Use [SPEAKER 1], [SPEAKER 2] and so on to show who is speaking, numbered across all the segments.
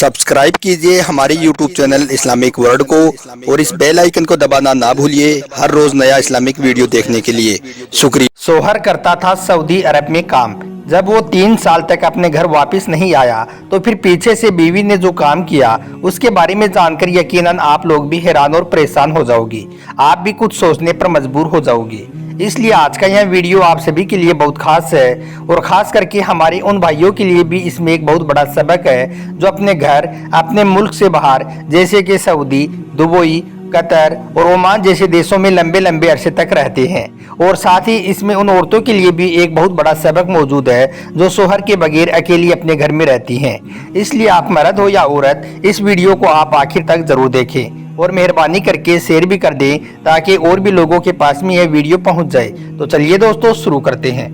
[SPEAKER 1] Subscribe कीजिए हमारे YouTube channel Islamic world को और इस बेल आइकन को दबाना ना भूलिए हर रोज नया इस्लामिक वीडियो देखने के लिए। शुक्रिया।
[SPEAKER 2] सोहर करता था सऊदी अरब में काम। जब वो 3 साल तक अपने घर वापस नहीं आया तो फिर पीछे से बीवी ने जो काम किया उसके बारे में जानकर यकीनन आप लोग भी हैरान और परेशान हो जाओगी। आप भी कुछ सोचने पर मजबूर हो जाओगी। इसलिए आज का यह वीडियो आप सभी के लिए बहुत खास है और ख़ास करके हमारे उन भाइयों के लिए भी इसमें एक बहुत बड़ा सबक है जो अपने घर अपने मुल्क से बाहर जैसे कि सऊदी, दुबई, कतर और ओमान जैसे देशों में लंबे लंबे अरसे तक रहते हैं। और साथ ही इसमें उन औरतों के लिए भी एक बहुत बड़ा सबक मौजूद है जो शोहर के बगैर अकेली अपने घर में रहती हैं। इसलिए आप मर्द हो या औरत, इस वीडियो को आप आखिर तक जरूर देखें और मेहरबानी करके शेयर भी कर दें ताकि और भी लोगों के पास में यह वीडियो पहुंच जाए। तो चलिए दोस्तों शुरू करते हैं।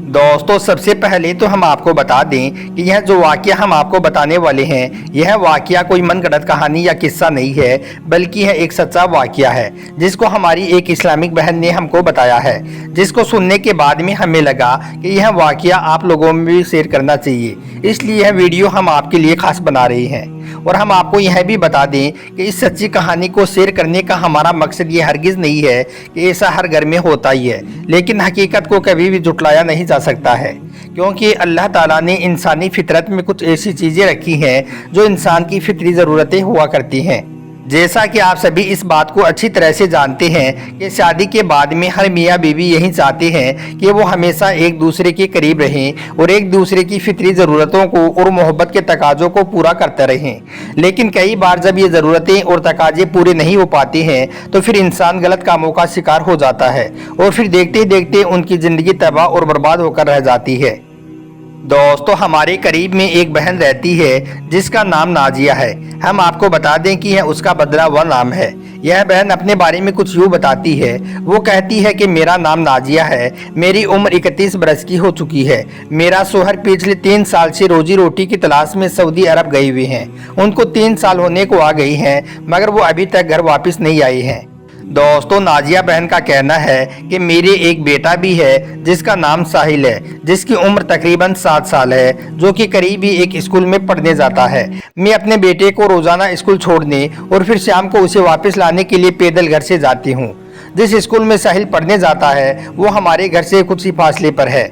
[SPEAKER 2] दोस्तों सबसे पहले तो हम आपको बता दें कि यह जो वाकया हम आपको बताने वाले हैं यह वाकया कोई मनगढ़ंत कहानी या किस्सा नहीं है, बल्कि यह एक सच्चा वाकया है जिसको हमारी एक इस्लामिक बहन ने हमको बताया है, जिसको सुनने के बाद में हमें लगा कि यह वाकया आप लोगों में भी शेयर करना चाहिए। इसलिए यह वीडियो हम आपके लिए खास बना रहे हैं। और हम आपको यह भी बता दें कि इस सच्ची कहानी को शेयर करने का हमारा मकसद ये हरगिज़ नहीं है कि ऐसा हर घर में होता ही है, लेकिन हकीकत को कभी भी झुटलाया नहीं जा सकता है, क्योंकि अल्लाह ताला ने इंसानी फितरत में कुछ ऐसी चीज़ें रखी हैं जो इंसान की फितरी ज़रूरतें हुआ करती हैं। जैसा कि आप सभी इस बात को अच्छी तरह से जानते हैं कि शादी के बाद में हर मियाँ बीवी यही चाहते हैं कि वो हमेशा एक दूसरे के करीब रहें और एक दूसरे की फितरी ज़रूरतों को और मोहब्बत के तकाज़ों को पूरा करते रहें। लेकिन कई बार जब ये ज़रूरतें और तकाज़े पूरे नहीं हो पाते हैं तो फिर इंसान गलत कामों का शिकार हो जाता है और फिर देखते देखते उनकी ज़िंदगी तबाह और बर्बाद होकर रह जाती है। दोस्तों हमारे करीब में एक बहन रहती है जिसका नाम नाजिया है। हम आपको बता दें कि यह उसका बदला हुआ नाम है। यह बहन अपने बारे में कुछ यूँ बताती है। वो कहती है कि मेरा नाम नाजिया है, मेरी उम्र 31 बरस की हो चुकी है। मेरा शोहर पिछले 3 साल से रोजी रोटी की तलाश में सऊदी अरब गए हुए हैं। उनको 3 साल होने को आ गई हैं, मगर वो अभी तक घर वापस नहीं आए हैं। दोस्तों नाजिया बहन का कहना है कि मेरे एक बेटा भी है जिसका नाम साहिल है, जिसकी उम्र तकरीबन 7 साल है, जो कि करीब ही एक स्कूल में पढ़ने जाता है। मैं अपने बेटे को रोजाना स्कूल छोड़ने और फिर शाम को उसे वापस लाने के लिए पैदल घर से जाती हूँ। जिस स्कूल में साहिल पढ़ने जाता है वो हमारे घर से कुछ ही फासले पर है।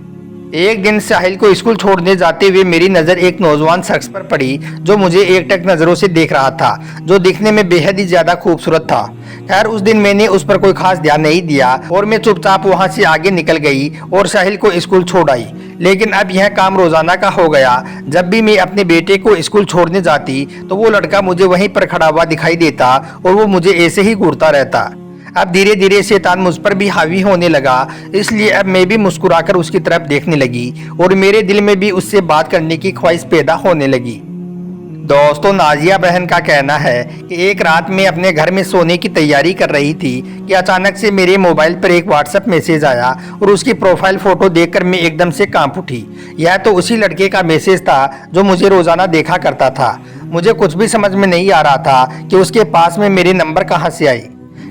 [SPEAKER 2] एक दिन साहिल को स्कूल छोड़ने जाते हुए मेरी नज़र एक नौजवान शख्स पर पड़ी जो मुझे एकटक नज़रों से देख रहा था, जो दिखने में बेहद ही ज़्यादा खूबसूरत था। खैर उस दिन मैंने उस पर कोई खास ध्यान नहीं दिया और मैं चुपचाप वहां से आगे निकल गई और साहिल को स्कूल छोड़ आई। लेकिन अब यह काम रोज़ाना का हो गया। जब भी मैं अपने बेटे को स्कूल छोड़ने जाती तो वो लड़का मुझे वहीं पर खड़ा हुआ दिखाई देता और वो मुझे ऐसे ही घूरता रहता। अब धीरे धीरे शैतान मुझ पर भी हावी होने लगा, इसलिए अब मैं भी मुस्कुराकर उसकी तरफ देखने लगी और मेरे दिल में भी उससे बात करने की ख्वाहिश पैदा होने लगी। दोस्तों नाजिया बहन का कहना है कि एक रात में अपने घर में सोने की तैयारी कर रही थी कि अचानक से मेरे मोबाइल पर एक व्हाट्सएप मैसेज आया और उसकी प्रोफाइल फ़ोटो देखकर मैं एकदम से कांप उठी। यह तो उसी लड़के का मैसेज था जो मुझे रोज़ाना देखा करता था। मुझे कुछ भी समझ में नहीं आ रहा था कि उसके पास में मेरे नंबर कहाँ से आई।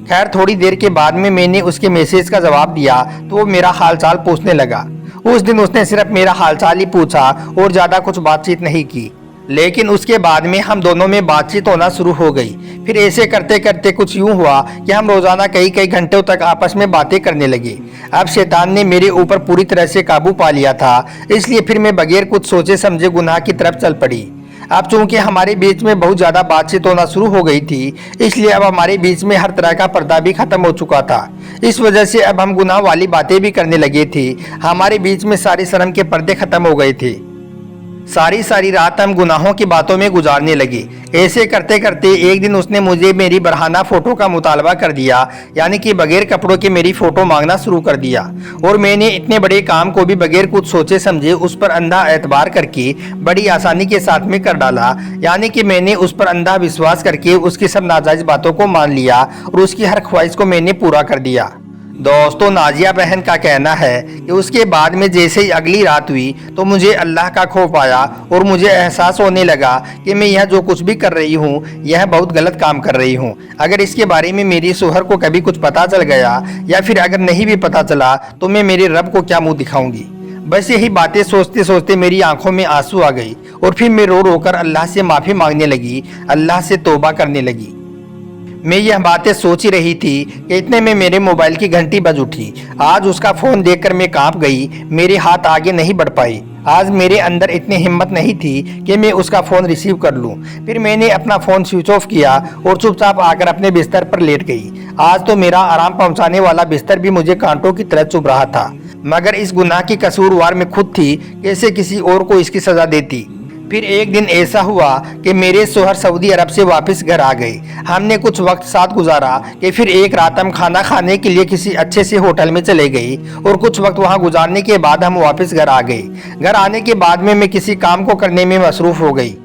[SPEAKER 2] खैर थोड़ी देर के बाद में मैंने उसके मैसेज का जवाब दिया तो वो मेरा हालचाल पूछने लगा। उस दिन उसने सिर्फ मेरा हालचाल ही पूछा और ज़्यादा कुछ बातचीत नहीं की, लेकिन उसके बाद में हम दोनों में बातचीत होना शुरू हो गई। फिर ऐसे करते करते कुछ यूँ हुआ कि हम रोज़ाना कई घंटों तक आपस में बातें करने लगे। अब शैतान ने मेरे ऊपर पूरी तरह से काबू पा लिया था, इसलिए फिर मैं बगैर कुछ सोचे समझे गुनाह की तरफ चल पड़ी। अब चूंकि हमारे बीच में बहुत ज़्यादा बातचीत होना शुरू हो गई थी, इसलिए अब हमारे बीच में हर तरह का पर्दा भी ख़त्म हो चुका था। इस वजह से अब हम गुनाह वाली बातें भी करने लगे थे। हमारे बीच में सारी शर्म के पर्दे ख़त्म हो गए थे। सारी रात हम गुनाहों की बातों में गुजारने लगे। ऐसे करते करते एक दिन उसने मुझे मेरी बरहाना फ़ोटो का मुतालबा कर दिया, यानी कि बगैर कपड़ों के मेरी फ़ोटो मांगना शुरू कर दिया। और मैंने इतने बड़े काम को भी बगैर कुछ सोचे समझे उस पर अंधा एतबार करके बड़ी आसानी के साथ में कर डाला, यानी कि मैंने उस पर अंधा विश्वास करके उसकी सब नाजायज़ बातों को मान लिया और उसकी हर ख्वाहिश को मैंने पूरा कर दिया। दोस्तों नाजिया बहन का कहना है कि उसके बाद में जैसे ही अगली रात हुई तो मुझे अल्लाह का खौफ आया और मुझे एहसास होने लगा कि मैं यह जो कुछ भी कर रही हूँ यह बहुत गलत काम कर रही हूँ। अगर इसके बारे में मेरी शोहर को कभी कुछ पता चल गया या फिर अगर नहीं भी पता चला तो मैं मेरे रब को क्या मुँह दिखाऊंगी। बस यही बातें सोचते सोचते मेरी आंखों में आंसू आ गई और फिर मैं रो रो कर अल्लाह से माफ़ी मांगने लगी, अल्लाह से तौबा करने लगी। मैं यह बातें सोच ही रही थी कि इतने में मेरे मोबाइल की घंटी बज उठी। आज उसका फ़ोन देखकर मैं कांप गई, मेरे हाथ आगे नहीं बढ़ पाए। आज मेरे अंदर इतनी हिम्मत नहीं थी कि मैं उसका फ़ोन रिसीव कर लूं। फिर मैंने अपना फ़ोन स्विच ऑफ किया और चुपचाप आकर अपने बिस्तर पर लेट गई। आज तो मेरा आराम पहुंचाने वाला बिस्तर भी मुझे कांटों की तरह चुभ रहा था, मगर इस गुनाह की कसूरवार मैं खुद थी। कैसे किसी और को इसकी सज़ा देती। फिर एक दिन ऐसा हुआ कि मेरे शोहर सऊदी अरब से वापस घर आ गए। हमने कुछ वक्त साथ गुजारा कि फिर एक रात हम खाना खाने के लिए किसी अच्छे से होटल में चले गए और कुछ वक्त वहां गुजारने के बाद हम वापस घर आ गए। घर आने के बाद में मैं किसी काम को करने में मसरूफ हो गई।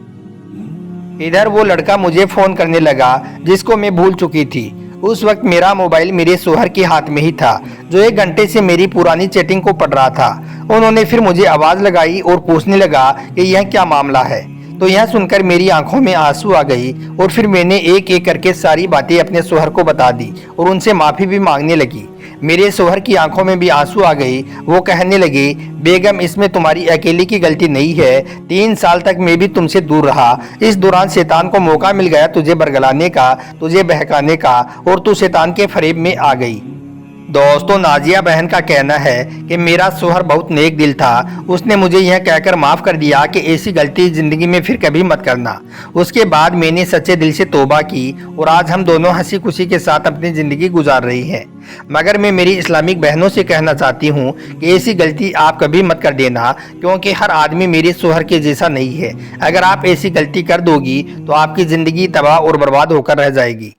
[SPEAKER 2] इधर वो लड़का मुझे फ़ोन करने लगा जिसको मैं भूल चुकी थी। उस वक्त मेरा मोबाइल मेरे शोहर के हाथ में ही था, जो 1 घंटे से मेरी पुरानी चैटिंग को पढ़ रहा था। उन्होंने फिर मुझे आवाज़ लगाई और पूछने लगा कि यह क्या मामला है। तो यह सुनकर मेरी आंखों में आंसू आ गई और फिर मैंने एक एक करके सारी बातें अपने शोहर को बता दी और उनसे माफ़ी भी मांगने लगी। मेरे शोहर की आंखों में भी आंसू आ गई। वो कहने लगे, बेगम इसमें तुम्हारी अकेली की गलती नहीं है। 3 साल तक मैं भी तुमसे दूर रहा। इस दौरान शैतान को मौका मिल गया तुझे बरगलाने का, तुझे बहकाने का, और तू शैतान के फरेब में आ गई। दोस्तों, नाजिया बहन का कहना है कि मेरा शोहर बहुत नेक दिल था। उसने मुझे यह कहकर माफ़ कर दिया कि ऐसी गलती ज़िंदगी में फिर कभी मत करना। उसके बाद मैंने सच्चे दिल से तौबा की और आज हम दोनों हंसी खुशी के साथ अपनी ज़िंदगी गुजार रही हैं। मगर मैं मेरी इस्लामिक बहनों से कहना चाहती हूँ कि ऐसी गलती आप कभी मत कर देना, क्योंकि हर आदमी मेरे शोहर के जैसा नहीं है। अगर आप ऐसी गलती कर दोगी तो आपकी ज़िंदगी तबाह और बर्बाद होकर रह जाएगी।